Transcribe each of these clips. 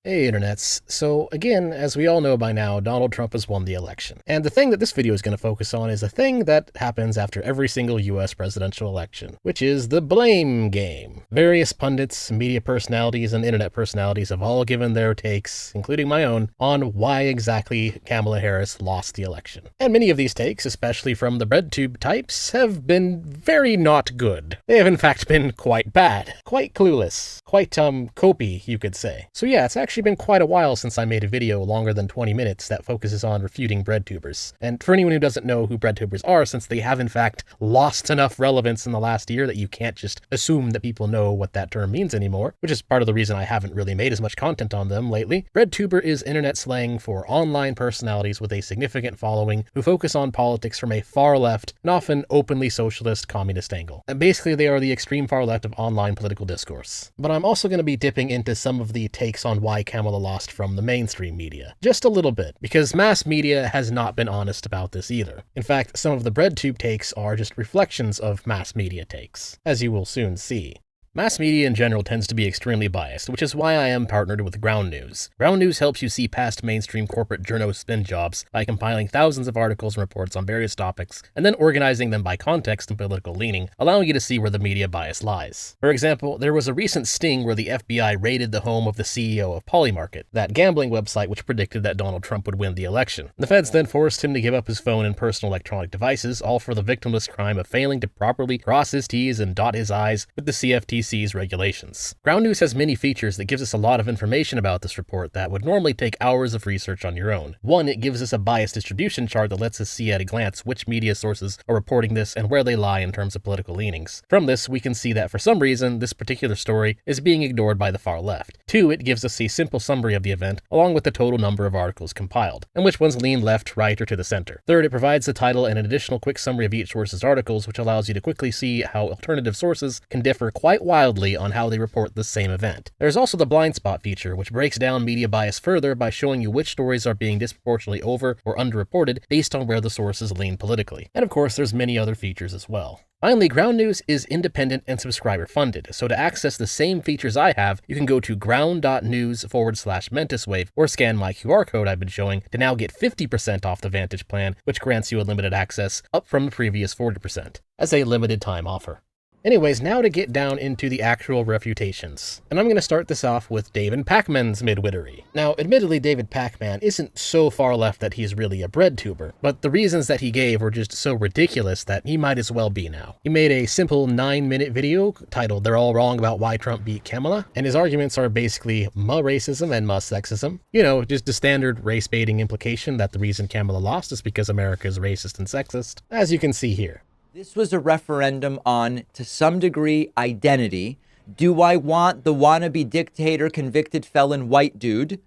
Hey internets. So again, as we all know by now, Donald Trump has won the election. And the thing that this video is going to focus on is a thing that happens after every single US presidential election, which is the blame game. Various pundits, media personalities, and internet personalities have all given their takes, including my own, on why exactly Kamala Harris lost the election. And many of these takes, especially from the Breadtube types, have been very not good. They have in fact been quite bad, quite clueless, quite copy, you could say. So yeah, it's actually been quite a while since I made a video longer than 20 minutes that focuses on refuting breadtubers. And for anyone who doesn't know who breadtubers are, since they have in fact lost enough relevance in the last year that you can't just assume that people know what that term means anymore, which is part of the reason I haven't really made as much content on them lately. Breadtuber is internet slang for online personalities with a significant following who focus on politics from a far left and often openly socialist communist angle. And basically they are the extreme far left of online political discourse. But I'm also going to be dipping into some of the takes on why Kamala lost from the mainstream media. Just a little bit, because mass media has not been honest about this either. In fact, some of the Breadtube takes are just reflections of mass media takes, as you will soon see. Mass media in general tends to be extremely biased, which is why I am partnered with Ground News. Ground News helps you see past mainstream corporate journo spin jobs by compiling thousands of articles and reports on various topics, and then organizing them by context and political leaning, allowing you to see where the media bias lies. For example, there was a recent sting where the FBI raided the home of the CEO of Polymarket, that gambling website which predicted that Donald Trump would win the election. The feds then forced him to give up his phone and personal electronic devices, all for the victimless crime of failing to properly cross his T's and dot his I's with the CFTC's regulations. Ground News has many features that gives us a lot of information about this report that would normally take hours of research on your own. One, it gives us a bias distribution chart that lets us see at a glance which media sources are reporting this and where they lie in terms of political leanings. From this, we can see that for some reason, this particular story is being ignored by the far left. Two, it gives us a simple summary of the event, along with the total number of articles compiled, and which ones lean left, right, or to the center. Third, it provides the title and an additional quick summary of each source's articles, which allows you to quickly see how alternative sources can differ quite wildly on how they report the same event. There's also the blind spot feature, which breaks down media bias further by showing you which stories are being disproportionately over or underreported based on where the sources lean politically. And of course, there's many other features as well. Finally, Ground News is independent and subscriber funded, so to access the same features I have, you can go to ground.news/Mentiswave or scan my QR code I've been showing to now get 50% off the Vantage plan, which grants you unlimited access, up from the previous 40%, as a limited time offer. Anyways, now to get down into the actual refutations. And I'm going to start this off with David Pakman's midwittery. Now, admittedly, David Pakman isn't so far left that he's really a breadtuber, but the reasons that he gave were just so ridiculous that he might as well be now. He made a simple 9-minute video titled "They're All Wrong About Why Trump Beat Kamala," and his arguments are basically Muh Racism and Muh Sexism. You know, just the standard race-baiting implication that the reason Kamala lost is because America is racist and sexist, as you can see here. This was a referendum on, to some degree, identity. Do I want the wannabe dictator, convicted felon, white dude,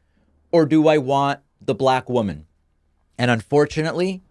or do I want the black woman? And unfortunately,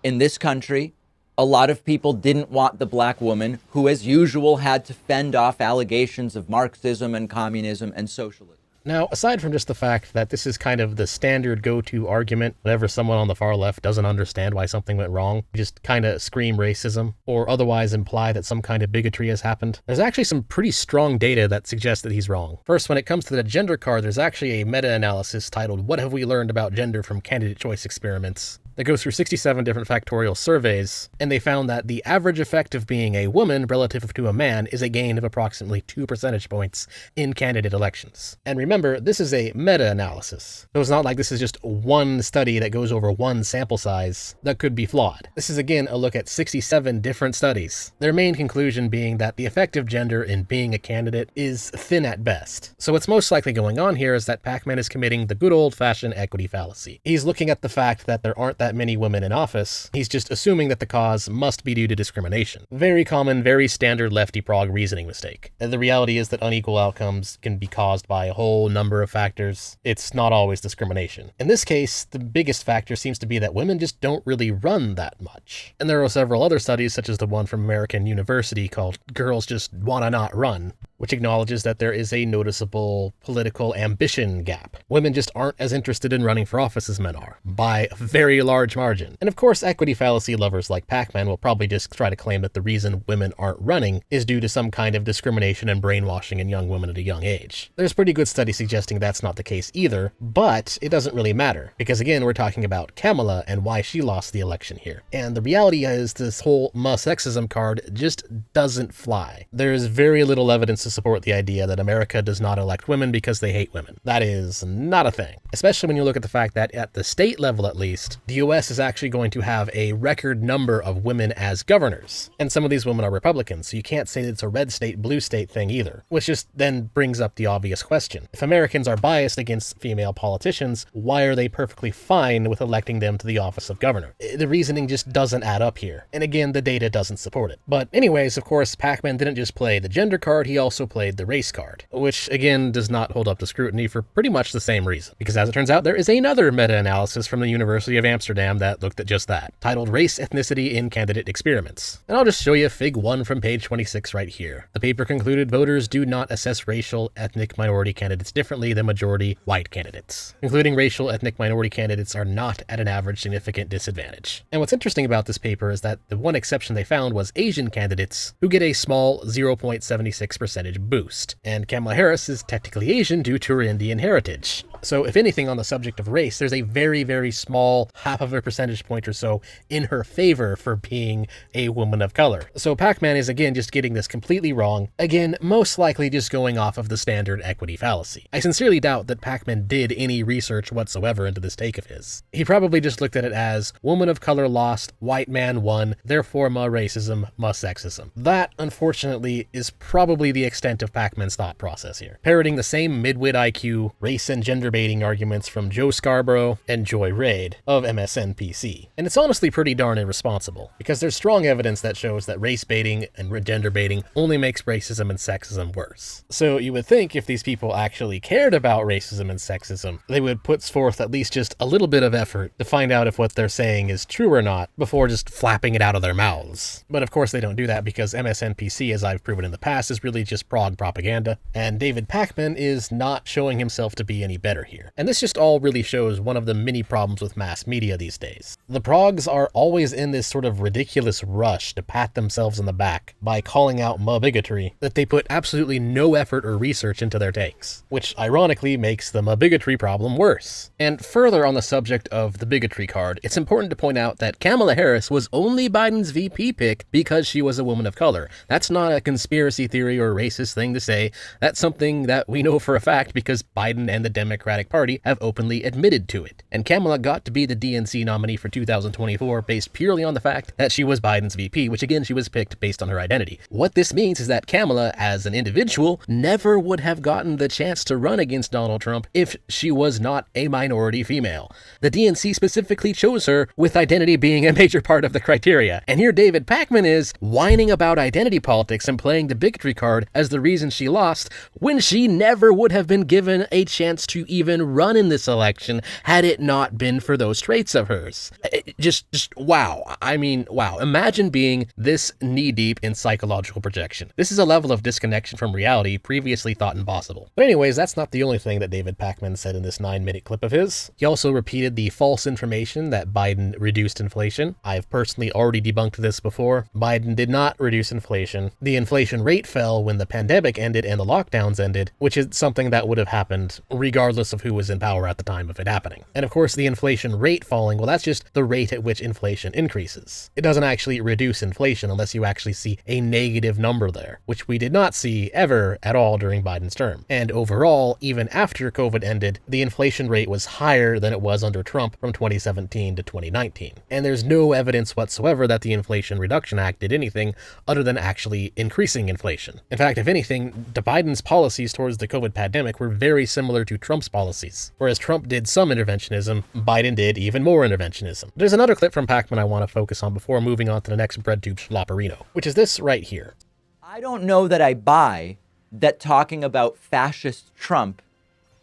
in this country, a lot of people didn't want the black woman, who, as usual, had to fend off allegations of Marxism and communism and socialism. Now, aside from just the fact that this is kind of the standard go-to argument whenever someone on the far left doesn't understand why something went wrong, just kind of scream racism or otherwise imply that some kind of bigotry has happened, there's actually some pretty strong data that suggests that he's wrong. First, when it comes to the gender card, there's actually a meta-analysis titled "What Have We Learned About Gender from Candidate Choice Experiments?" that goes through 67 different factorial surveys, and they found that the average effect of being a woman relative to a man is a gain of approximately 2 percentage points in candidate elections. And remember, this is a meta-analysis, so it's not like this is just one study that goes over one sample size that could be flawed. This is again a look at 67 different studies, their main conclusion being that the effect of gender in being a candidate is thin at best. So what's most likely going on here is that Pakman is committing the good old-fashioned equity fallacy. He's looking at the fact that there aren't that many women in office. He's just assuming that the cause must be due to discrimination. Very common, very standard lefty prog reasoning mistake. And the reality is that unequal outcomes can be caused by a whole number of factors. It's not always discrimination. In this case, the biggest factor seems to be that women just don't really run that much. And there are several other studies, such as the one from American University called "Girls Just Wanna Not Run," which acknowledges that there is a noticeable political ambition gap. Women just aren't as interested in running for office as men are, by a very large margin. And of course, equity fallacy lovers like Pakman will probably just try to claim that the reason women aren't running is due to some kind of discrimination and brainwashing in young women at a young age. There's pretty good studies suggesting that's not the case either, but it doesn't really matter, because again, we're talking about Kamala and why she lost the election here. And the reality is this whole Muh Sexism card just doesn't fly. There's very little evidence to support the idea that America does not elect women because they hate women. That is not a thing, especially when you look at the fact that at the state level at least, the US is actually going to have a record number of women as governors. And some of these women are Republicans, so you can't say that it's a red state, blue state thing either, which just then brings up the obvious question. If Americans are biased against female politicians, why are they perfectly fine with electing them to the office of governor? The reasoning just doesn't add up here. And again, the data doesn't support it. But anyways, of course, Pakman didn't just play the gender card, he also played the race card, which again does not hold up to scrutiny for pretty much the same reason. Because as it turns out, there is another meta-analysis from the University of Amsterdam that looked at just that, titled Race Ethnicity in Candidate Experiments. And I'll just show you Fig 1 from page 26 right here. The paper concluded voters do not assess racial ethnic minority candidates differently than majority white candidates, including racial ethnic minority candidates are not at an average significant disadvantage. And what's interesting about this paper is that the one exception they found was Asian candidates, who get a small 0.76% boost, and Kamala Harris is technically Asian due to her Indian heritage. So if anything on the subject of race, there's a very, very small half of a percentage point or so in her favor for being a woman of color. So Pakman is again just getting this completely wrong, again most likely just going off of the standard equity fallacy. I sincerely doubt that Pakman did any research whatsoever into this take of his. He probably just looked at it as woman of color lost, white man won, therefore Muh Racism, Muh Sexism. That, unfortunately, is probably the extent of Pakman's thought process here, parroting the same midwit IQ, race and gender baiting arguments from Joe Scarborough and Joy Reid of MSNPC. And it's honestly pretty darn irresponsible, because there's strong evidence that shows that race baiting and gender baiting only makes racism and sexism worse. So you would think if these people actually cared about racism and sexism, they would put forth at least just a little bit of effort to find out if what they're saying is true or not before just flapping it out of their mouths. But of course they don't do that because MSNPC, as I've proven in the past, is really just prog propaganda, and David Pakman is not showing himself to be any better here. And this just all really shows one of the many problems with mass media these days. The progs are always in this sort of ridiculous rush to pat themselves on the back by calling out Muh bigotry that they put absolutely no effort or research into their takes, which ironically makes the Muh bigotry problem worse. And further on the subject of the bigotry card, it's important to point out that Kamala Harris was only Biden's VP pick because she was a woman of color. That's not a conspiracy theory or racist thing to say. That's something that we know for a fact because Biden and the Democratic Party have openly admitted to it. And Kamala got to be the DNC nominee for 2024 based purely on the fact that she was Biden's VP, which again, she was picked based on her identity. What this means is that Kamala, as an individual, never would have gotten the chance to run against Donald Trump if she was not a minority female. The DNC specifically chose her with identity being a major part of the criteria. And here David Pakman is whining about identity politics and playing the bigotry card as the reason she lost when she never would have been given a chance to even run in this election had it not been for those traits of hers. Just wow. I mean, wow. Imagine being this knee-deep in psychological projection. This is a level of disconnection from reality previously thought impossible. But anyways, that's not the only thing that David Pakman said in this 9-minute clip of his. He also repeated the false information that Biden reduced inflation. I've personally already debunked this before. Biden did not reduce inflation. The inflation rate fell when the pandemic ended and the lockdowns ended, which is something that would have happened regardless of who was in power at the time of it happening. And of course, the inflation rate falling, well, that's just the rate at which inflation increases. It doesn't actually reduce inflation unless you actually see a negative number there, which we did not see ever at all during Biden's term. And overall, even after COVID ended, the inflation rate was higher than it was under Trump from 2017 to 2019. And there's no evidence whatsoever that the Inflation Reduction Act did anything other than actually increasing inflation. In fact, if anything, Biden's policies towards the COVID pandemic were very similar to Trump's policies. Whereas Trump did some interventionism, Biden did even more interventionism. There's another clip from Pakman I want to focus on before moving on to the next Breadtube schlopperino, which is this right here. I don't know that I buy that talking about fascist Trump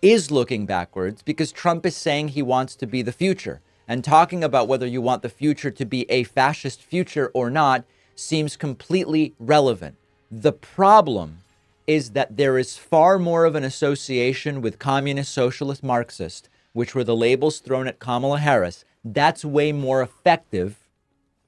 is looking backwards, because Trump is saying he wants to be the future. And talking about whether you want the future to be a fascist future or not seems completely relevant. The problem is that there is far more of an association with communist, socialist, Marxist, which were the labels thrown at Kamala Harris. That's way more effective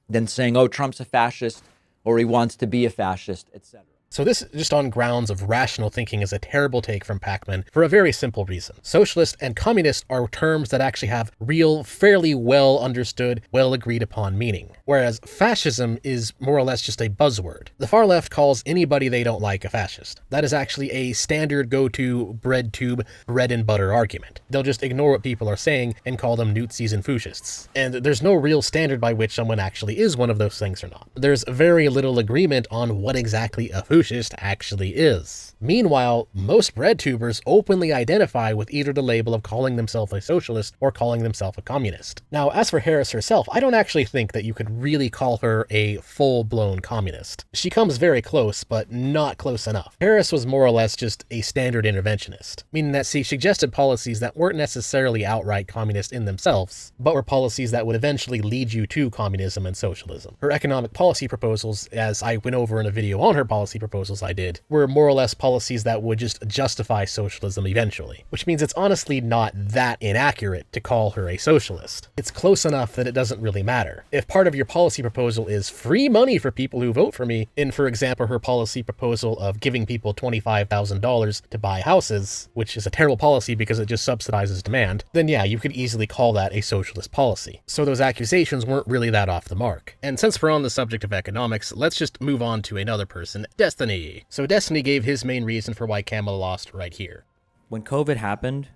than saying, oh, Trump's a fascist or he wants to be a fascist, etc. So this, just on grounds of rational thinking, is a terrible take from Pakman for a very simple reason. Socialist and communist are terms that actually have real, fairly well understood, well agreed upon meaning, whereas fascism is more or less just a buzzword. The far left calls anybody they don't like a fascist. That is actually a standard go-to Breadtube bread and butter argument. They'll just ignore what people are saying and call them Nazis and Fascists. And there's no real standard by which someone actually is one of those things or not. There's very little agreement on what exactly a fascist actually is. Meanwhile, most breadtubers openly identify with either the label of calling themselves a socialist or calling themselves a communist. Now, as for Harris herself, I don't actually think that you could really call her a full-blown communist. She comes very close, but not close enough. Harris was more or less just a standard interventionist, meaning that she suggested policies that weren't necessarily outright communist in themselves, but were policies that would eventually lead you to communism and socialism. Her economic policy proposals, as I went over in a video on her policy proposals I did, were more or less policies that would just justify socialism eventually, which means it's honestly not that inaccurate to call her a socialist. It's close enough that it doesn't really matter. If part of your policy proposal is free money for people who vote for me, in, for example, her policy proposal of giving people $25,000 to buy houses, which is a terrible policy because it just subsidizes demand, then yeah, you could easily call that a socialist policy. So those accusations weren't really that off the mark. And since we're on the subject of economics, let's just move on to another person, Destiny. So Destiny gave his main reason for why Kamala lost right here. When COVID happened,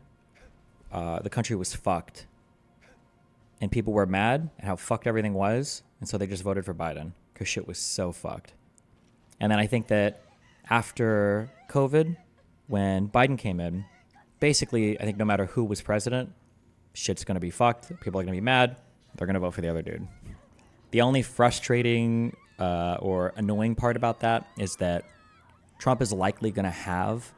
the country was fucked. And people were mad at how fucked everything was. And so they just voted for Biden because shit was so fucked. And then I think that after COVID, when Biden came in, basically, I think no matter who was president, shit's going to be fucked. People are going to be mad. They're going to vote for the other dude. The only frustrating or annoying part about that is that Trump is likely going to have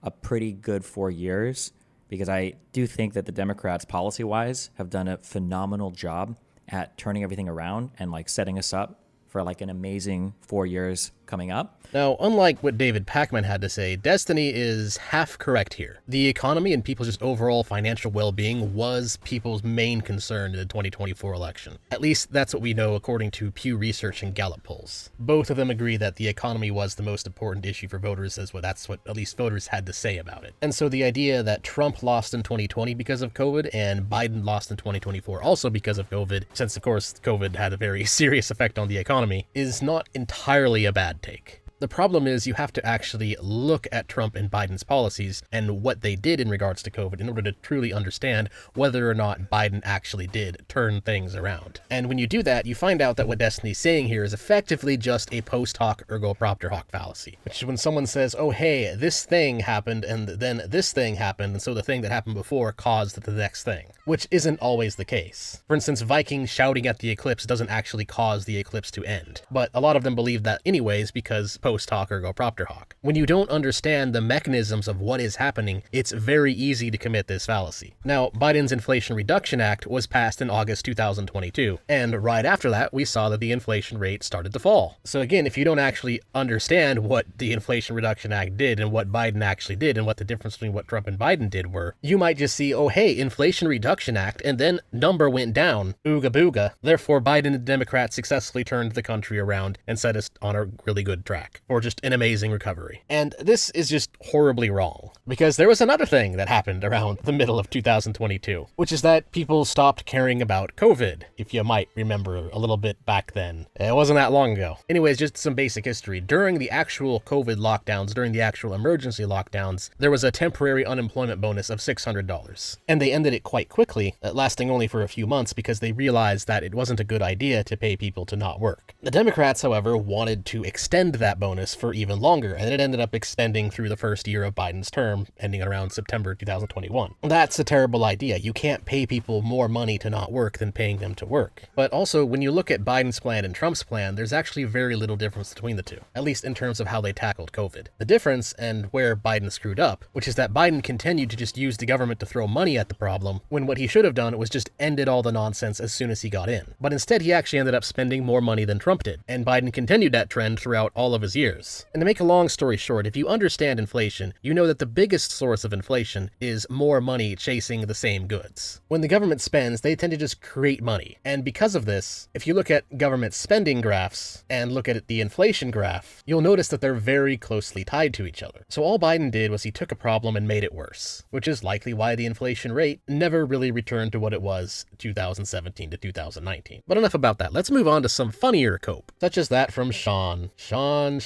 a pretty good 4 years, because I do think that the Democrats, policy-wise, have done a phenomenal job at turning everything around and like setting us up for like an amazing 4 years coming up. Now, unlike what David Pakman had to say, Destiny is half correct here. The economy and people's just overall financial well-being was people's main concern in the 2024 election. At least that's what we know according to Pew Research and Gallup polls. Both of them agree that the economy was the most important issue for voters, that's what at least voters had to say about it. And so the idea that Trump lost in 2020 because of COVID and Biden lost in 2024 also because of COVID, since of course COVID had a very serious effect on the economy, is not entirely a bad take. The problem is you have to actually look at Trump and Biden's policies and what they did in regards to COVID in order to truly understand whether or not Biden actually did turn things around. And when you do that, you find out that what Destiny's saying here is effectively just a post hoc ergo propter hoc fallacy, which is when someone says, oh hey, this thing happened and then this thing happened, and so the thing that happened before caused the next thing, which isn't always the case. For instance, Vikings shouting at the eclipse doesn't actually cause the eclipse to end, but a lot of them believe that anyways because post hoc ergo propter hoc. When you don't understand the mechanisms of what is happening, it's very easy to commit this fallacy. Now, Biden's Inflation Reduction Act was passed in August 2022, and right after that, we saw that the inflation rate started to fall. So again, if you don't actually understand what the Inflation Reduction Act did and what Biden actually did and what the difference between what Trump and Biden did were, you might just see, oh hey, Inflation Reduction Act, and then number went down, ooga booga. Therefore, Biden and the Democrats successfully turned the country around and set us on a really good track, or just an amazing recovery. And this is just horribly wrong, because there was another thing that happened around the middle of 2022, which is that people stopped caring about COVID, if you might remember a little bit back then. It wasn't that long ago. Anyways, just some basic history. During the actual COVID lockdowns, during the actual emergency lockdowns, there was a temporary unemployment bonus of $600. And they ended it quite quickly, lasting only for a few months because they realized that it wasn't a good idea to pay people to not work. The Democrats, however, wanted to extend that bonus for even longer, and it ended up extending through the first year of Biden's term, ending around September 2021. That's a terrible idea. You can't pay people more money to not work than paying them to work. But also, when you look at Biden's plan and Trump's plan, there's actually very little difference between the two, at least in terms of how they tackled COVID. The difference, and where Biden screwed up, which is that Biden continued to just use the government to throw money at the problem, when what he should have done was just ended all the nonsense as soon as he got in. But instead, he actually ended up spending more money than Trump did, and Biden continued that trend throughout all of his years years. And to make a long story short, if you understand inflation, you know that the biggest source of inflation is more money chasing the same goods. When the government spends, they tend to just create money. And because of this, if you look at government spending graphs and look at the inflation graph, you'll notice that they're very closely tied to each other. So all Biden did was he took a problem and made it worse, which is likely why the inflation rate never really returned to what it was 2017 to 2019. But enough about that. Let's move on to some funnier cope, such as that from Shaun. Shaun.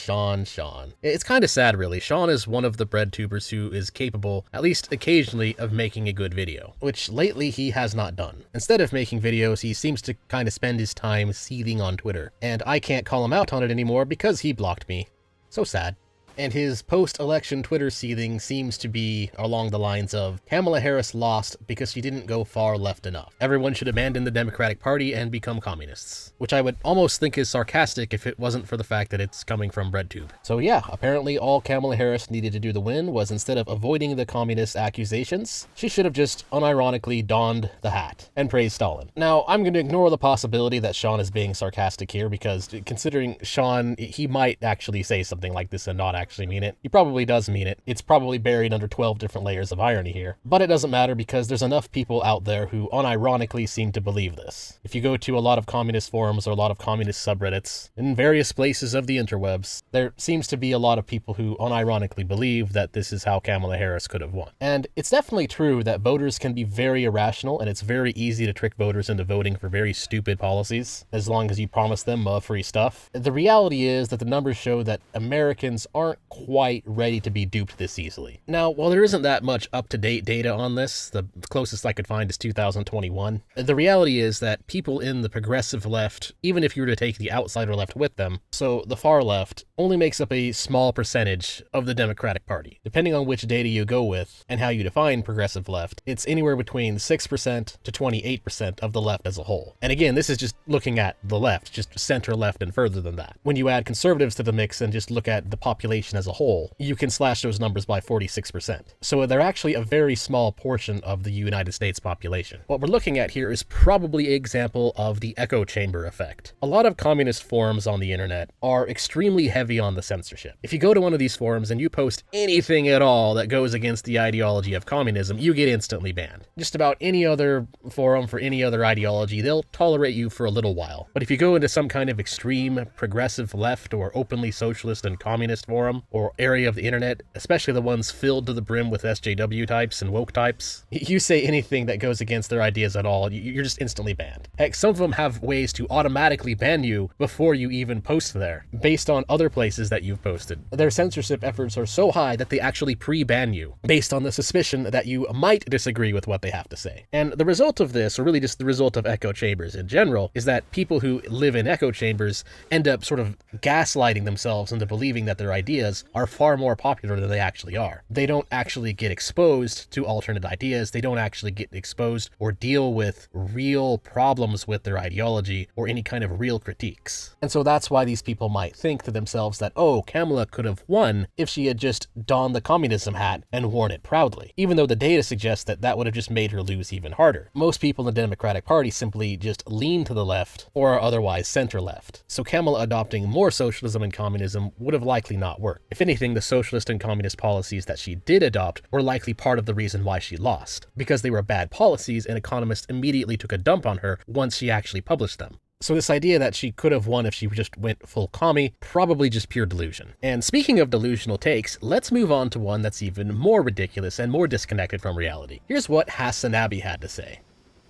It's kind of sad, really. Shaun is one of the Breadtubers who is capable, at least occasionally, of making a good video, which lately he has not done. Instead of making videos, he seems to kind of spend his time seething on Twitter, and I can't call him out on it anymore because he blocked me. So sad. And his post-election Twitter seething seems to be along the lines of, Kamala Harris lost because she didn't go far left enough. Everyone should abandon the Democratic Party and become communists. Which I would almost think is sarcastic if it wasn't for the fact that it's coming from Breadtube. So yeah, apparently all Kamala Harris needed to do to win was, instead of avoiding the communist accusations, she should have just unironically donned the hat and praised Stalin. Now, I'm going to ignore the possibility that Shaun is being sarcastic here, because considering Shaun, he might actually say something like this and not actually mean it. He probably does mean it. It's probably buried under 12 different layers of irony here. But it doesn't matter, because there's enough people out there who unironically seem to believe this. If you go to a lot of communist forums or a lot of communist subreddits in various places of the interwebs, there seems to be a lot of people who unironically believe that this is how Kamala Harris could have won. And it's definitely true that voters can be very irrational, and it's very easy to trick voters into voting for very stupid policies, as long as you promise them free stuff. The reality is that the numbers show that Americans aren't quite ready to be duped this easily. Now, while there isn't that much up-to-date data on this, the closest I could find is 2021, the reality is that people in the progressive left, even if you were to take the outsider left with them, so the far left, only makes up a small percentage of the Democratic Party. Depending on which data you go with and how you define progressive left, it's anywhere between 6% to 28% of the left as a whole. And again, this is just looking at the left, just center left and further than that. When you add conservatives to the mix and just look at the population as a whole, you can slash those numbers by 46%. So they're actually a very small portion of the United States population. What we're looking at here is probably an example of the echo chamber effect. A lot of communist forums on the internet are extremely heavy on the censorship. If you go to one of these forums and you post anything at all that goes against the ideology of communism, you get instantly banned. Just about any other forum for any other ideology, they'll tolerate you for a little while. But if you go into some kind of extreme progressive left or openly socialist and communist forum or area of the internet, especially the ones filled to the brim with SJW types and woke types, you say anything that goes against their ideas at all, you're just instantly banned. Heck, some of them have ways to automatically ban you before you even post there, based on other places that you've posted. Their censorship efforts are so high that they actually pre-ban you, based on the suspicion that you might disagree with what they have to say. And the result of this, or really just the result of echo chambers in general, is that people who live in echo chambers end up sort of gaslighting themselves into believing that their ideas are far more popular than they actually are. They don't actually get exposed to alternate ideas. They don't actually get exposed or deal with real problems with their ideology or any kind of real critiques. And so that's why these people might think to themselves that, oh, Kamala could have won if she had just donned the communism hat and worn it proudly, even though the data suggests that that would have just made her lose even harder. Most people in the Democratic Party simply just lean to the left or are otherwise center left. So Kamala adopting more socialism and communism would have likely not worked. If anything, the socialist and communist policies that she did adopt were likely part of the reason why she lost, because they were bad policies and economists immediately took a dump on her once she actually published them. So this idea that she could have won if she just went full commie, probably just pure delusion. And speaking of delusional takes, let's move on to one that's even more ridiculous and more disconnected from reality. Here's what Hasanabi had to say.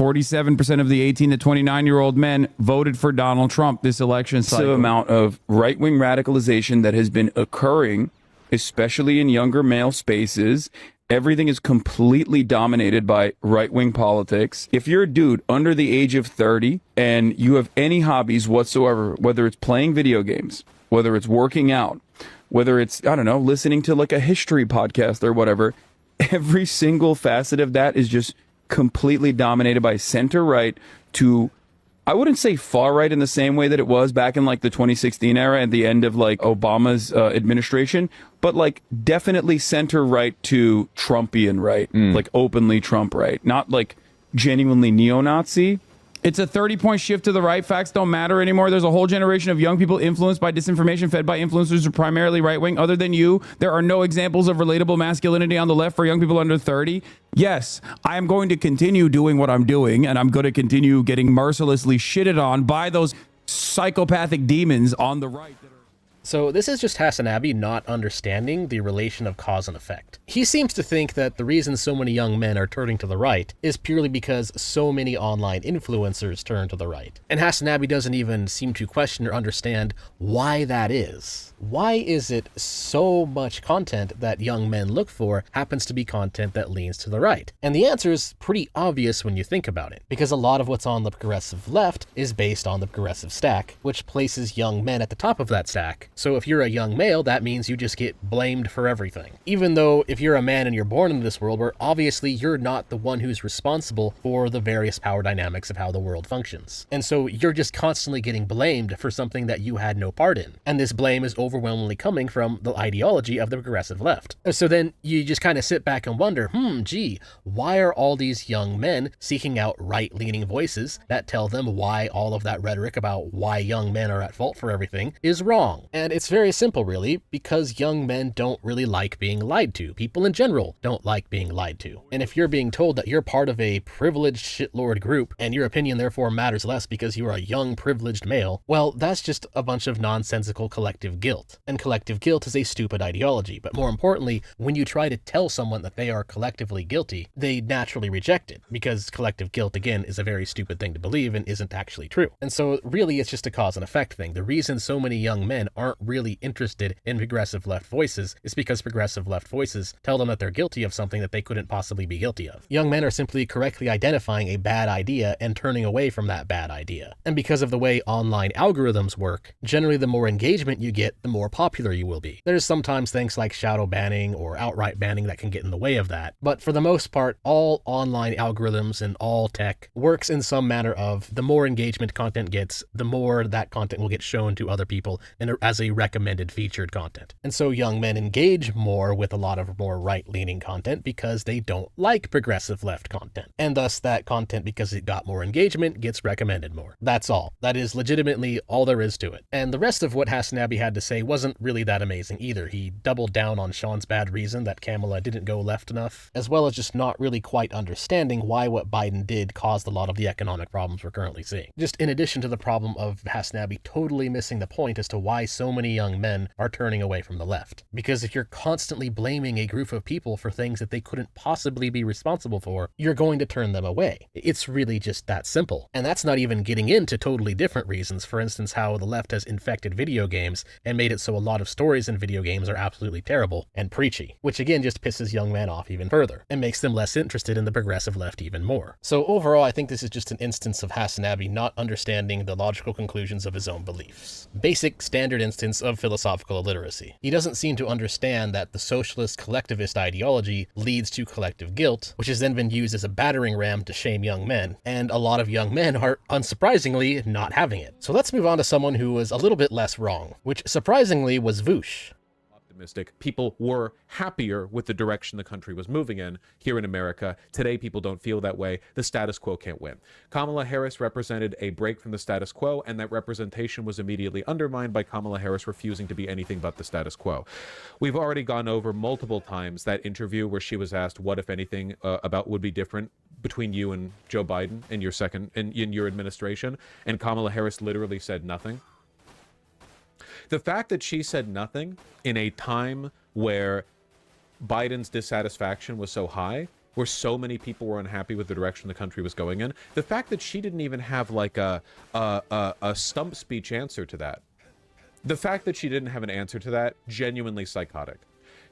47% of the 18 to 29-year-old men voted for Donald Trump this election cycle. The amount of right-wing radicalization that has been occurring, especially in younger male spaces. Everything is completely dominated by right-wing politics. If you're a dude under the age of 30 and you have any hobbies whatsoever, whether it's playing video games, whether it's working out, whether it's, I don't know, listening to like a history podcast or whatever, every single facet of that is just completely dominated by center-right to, I wouldn't say far-right in the same way that it was back in like the 2016 era at the end of like Obama's administration, but like definitely center-right to Trumpian right, like openly Trump right, not like genuinely neo-Nazi. It's a 30-point shift to the right. Facts don't matter anymore. There's a whole generation of young people influenced by disinformation, fed by influencers who are primarily right-wing. Other than you, there are no examples of relatable masculinity on the left for young people under 30. Yes, I am going to continue doing what I'm doing, and I'm going to continue getting mercilessly shitted on by those psychopathic demons on the right. So this is just Hasanabi not understanding the relation of cause and effect. He seems to think that the reason so many young men are turning to the right is purely because so many online influencers turn to the right. And Hasanabi doesn't even seem to question or understand why that is. Why is it so much content that young men look for happens to be content that leans to the right? And the answer is pretty obvious when you think about it, because a lot of what's on the progressive left is based on the progressive stack, which places young men at the top of that stack. So if you're a young male, that means you just get blamed for everything. Even though if you're a man and you're born into this world where obviously you're not the one who's responsible for the various power dynamics of how the world functions. And so you're just constantly getting blamed for something that you had no part in. And this blame is overwhelmingly coming from the ideology of the progressive left. So then you just kind of sit back and wonder, gee, why are all these young men seeking out right-leaning voices that tell them why all of that rhetoric about why young men are at fault for everything is wrong? And it's very simple, really, because young men don't really like being lied to. People in general don't like being lied to. And if you're being told that you're part of a privileged shitlord group and your opinion therefore matters less because you're a young privileged male, well, that's just a bunch of nonsensical collective guilt. And collective guilt is a stupid ideology, but more importantly, when you try to tell someone that they are collectively guilty, they naturally reject it, because collective guilt, again, is a very stupid thing to believe and isn't actually true. And so really it's just a cause and effect thing. The reason so many young men aren't really interested in progressive left voices is because progressive left voices tell them that they're guilty of something that they couldn't possibly be guilty of. Young men are simply correctly identifying a bad idea and turning away from that bad idea. And because of the way online algorithms work, generally the more engagement you get, the more popular you will be. There's sometimes things like shadow banning or outright banning that can get in the way of that, but for the most part, all online algorithms and all tech works in some manner of the more engagement content gets, the more that content will get shown to other people as a recommended featured content. And so young men engage more with a lot of more right-leaning content because they don't like progressive left content. And thus that content, because it got more engagement, gets recommended more. That's all. That is legitimately all there is to it. And the rest of what Hasanabi had to say wasn't really that amazing either. He doubled down on Shaun's bad reason that Kamala didn't go left enough, as well as just not really quite understanding why what Biden did caused a lot of the economic problems we're currently seeing. Just in addition to the problem of Hasanabi totally missing the point as to why so many young men are turning away from the left. Because if you're constantly blaming a group of people for things that they couldn't possibly be responsible for, you're going to turn them away. It's really just that simple. And that's not even getting into totally different reasons. For instance, how the left has infected video games and made it so a lot of stories in video games are absolutely terrible and preachy, which again just pisses young men off even further and makes them less interested in the progressive left even more. So overall, I think this is just an instance of Hasanabi not understanding the logical conclusions of his own beliefs. Basic standard instance of philosophical illiteracy. He doesn't seem to understand that the socialist collectivist ideology leads to collective guilt, which has then been used as a battering ram to shame young men, and a lot of young men are, unsurprisingly, not having it. So let's move on to someone who was a little bit less wrong, which surprisingly was Vewsh. People were happier with the direction the country was moving in here in America. Today, people don't feel that way. The status quo can't win. Kamala Harris represented a break from the status quo, and that representation was immediately undermined by Kamala Harris refusing to be anything but the status quo. We've already gone over multiple times that interview where she was asked what, if anything, about would be different between you and Joe Biden in your administration, and Kamala Harris literally said nothing. The fact that she said nothing in a time where Biden's dissatisfaction was so high, where so many people were unhappy with the direction the country was going in, the fact that she didn't even have like a stump speech answer to that, the fact that she didn't have an answer to that, genuinely psychotic.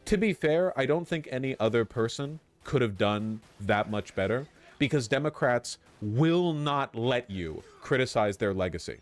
To be fair, I don't think any other person could have done that much better, because Democrats will not let you criticize their legacy.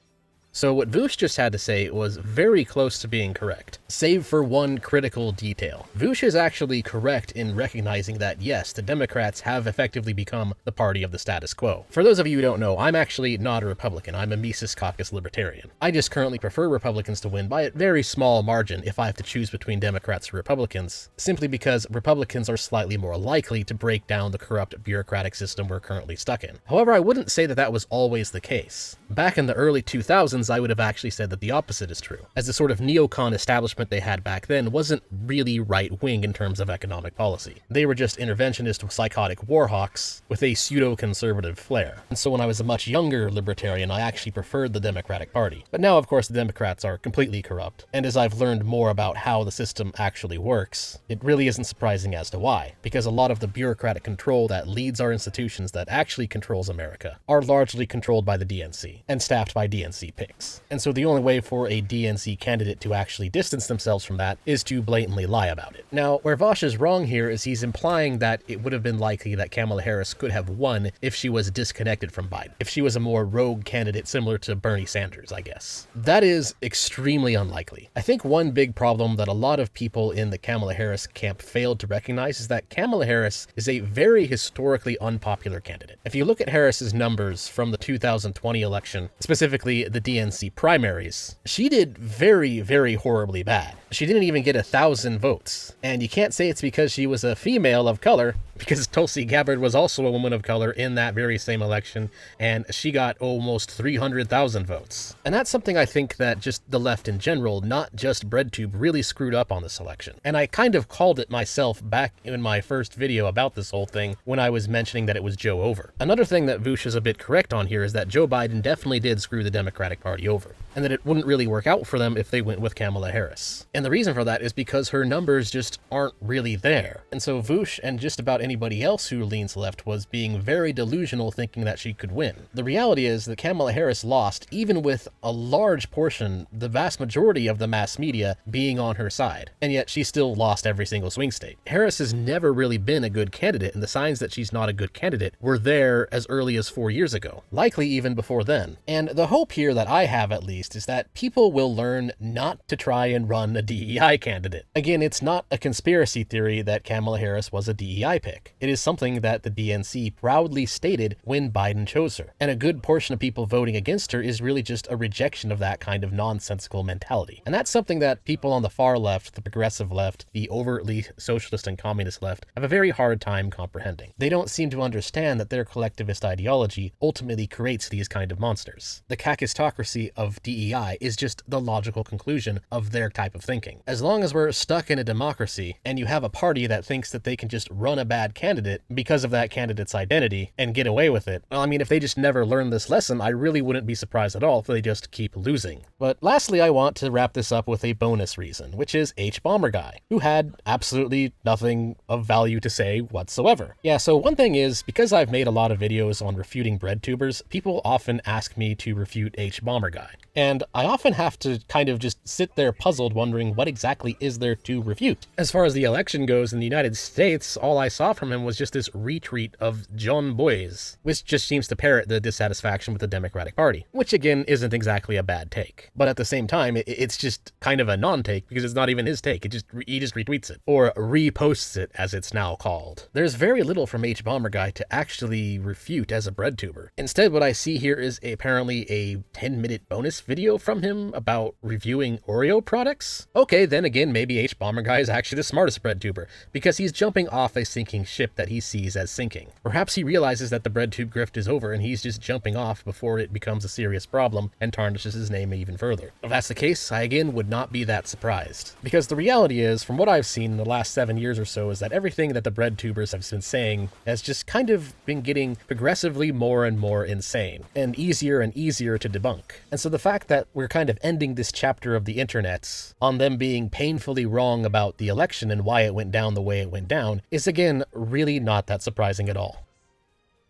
So what Vewsh just had to say was very close to being correct, save for one critical detail. Vewsh is actually correct in recognizing that yes, the Democrats have effectively become the party of the status quo. For those of you who don't know, I'm actually not a Republican, I'm a Mises Caucus Libertarian. I just currently prefer Republicans to win by a very small margin if I have to choose between Democrats or Republicans, simply because Republicans are slightly more likely to break down the corrupt bureaucratic system we're currently stuck in. However, I wouldn't say that that was always the case. Back in the early 2000s, I would have actually said that the opposite is true, as the sort of neocon establishment they had back then wasn't really right-wing in terms of economic policy. They were just interventionist psychotic warhawks with a pseudo-conservative flair. And so when I was a much younger libertarian, I actually preferred the Democratic Party. But now, of course, the Democrats are completely corrupt, and as I've learned more about how the system actually works, it really isn't surprising as to why, because a lot of the bureaucratic control that leads our institutions that actually controls America are largely controlled by the DNC, and staffed by DNC picks. And so the only way for a DNC candidate to actually distance themselves from that is to blatantly lie about it. Now, where Vewsh is wrong here is he's implying that it would have been likely that Kamala Harris could have won if she was disconnected from Biden, if she was a more rogue candidate similar to Bernie Sanders, I guess. That is extremely unlikely. I think one big problem that a lot of people in the Kamala Harris camp failed to recognize is that Kamala Harris is a very historically unpopular candidate. If you look at Harris's numbers from the 2020 election, specifically the DNC primaries, she did very, very horribly bad. She didn't even get 1,000 votes. And you can't say it's because she was a female of color, because Tulsi Gabbard was also a woman of color in that very same election, and she got almost 300,000 votes. And that's something I think that just the left in general, not just Breadtube, really screwed up on this election. And I kind of called it myself back in my first video about this whole thing when I was mentioning that it was Joe over. Another thing that Vewsh is a bit correct on here is that Joe Biden definitely did screw the Democratic Party over, and that it wouldn't really work out for them if they went with Kamala Harris. And the reason for that is because her numbers just aren't really there. And so Vewsh and just about anybody else who leans left was being very delusional thinking that she could win. The reality is that Kamala Harris lost even with a large portion, the vast majority of the mass media being on her side. And yet she still lost every single swing state. Harris has never really been a good candidate, and the signs that she's not a good candidate were there as early as 4 years ago, likely even before then. And the hope here that I have at least is that people will learn not to try and run a DEI candidate. Again, it's not a conspiracy theory that Kamala Harris was a DEI pick. It is something that the DNC proudly stated when Biden chose her. And a good portion of people voting against her is really just a rejection of that kind of nonsensical mentality. And that's something that people on the far left, the progressive left, the overtly socialist and communist left have a very hard time comprehending. They don't seem to understand that their collectivist ideology ultimately creates these kind of monsters. The kakistocracy of DEI is just the logical conclusion of their type of thinking. As long as we're stuck in a democracy and you have a party that thinks that they can just run a bad candidate because of that candidate's identity and get away with it, well, I mean, if they just never learn this lesson, I really wouldn't be surprised at all if they just keep losing. But lastly, I want to wrap this up with a bonus reason, which is Hbomberguy, who had absolutely nothing of value to say whatsoever. Yeah, so one thing is, because I've made a lot of videos on refuting breadtubers, people often ask me to refute Hbomberguy. And I often have to kind of just sit there puzzled wondering what exactly is there to refute. As far as the election goes in the United States, all I saw from him was just this retweet of John Boy's, which just seems to parrot the dissatisfaction with the Democratic Party, which again isn't exactly a bad take. But at the same time, it's just kind of a non-take because it's not even his take. He just retweets it, or reposts it as it's now called. There's very little from Hbomberguy to actually refute as a breadtuber. Instead, what I see here is apparently a 10-minute bonus video from him about reviewing Oreo products. Okay, then again, maybe Hbomberguy is actually the smartest breadtuber, because he's jumping off a sinking ship that he sees as sinking. Perhaps he realizes that the breadtube grift is over and he's just jumping off before it becomes a serious problem and tarnishes his name even further. If that's the case, I again would not be that surprised. Because the reality is, from what I've seen in the last 7 years or so, is that everything that the breadtubers have been saying has just kind of been getting progressively more and more insane, and easier to debunk. And so the fact that we're kind of ending this chapter of the internet on them being painfully wrong about the election and why it went down the way it went down is again really not that surprising at all.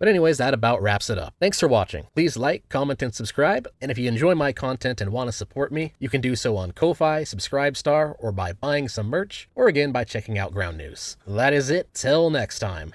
But anyways, that about wraps it up. Thanks for watching. Please like, comment, and subscribe. And if you enjoy my content and want to support me, you can do so on Ko-Fi, Subscribestar, or by buying some merch, or again by checking out Ground News. That is it. Till next time.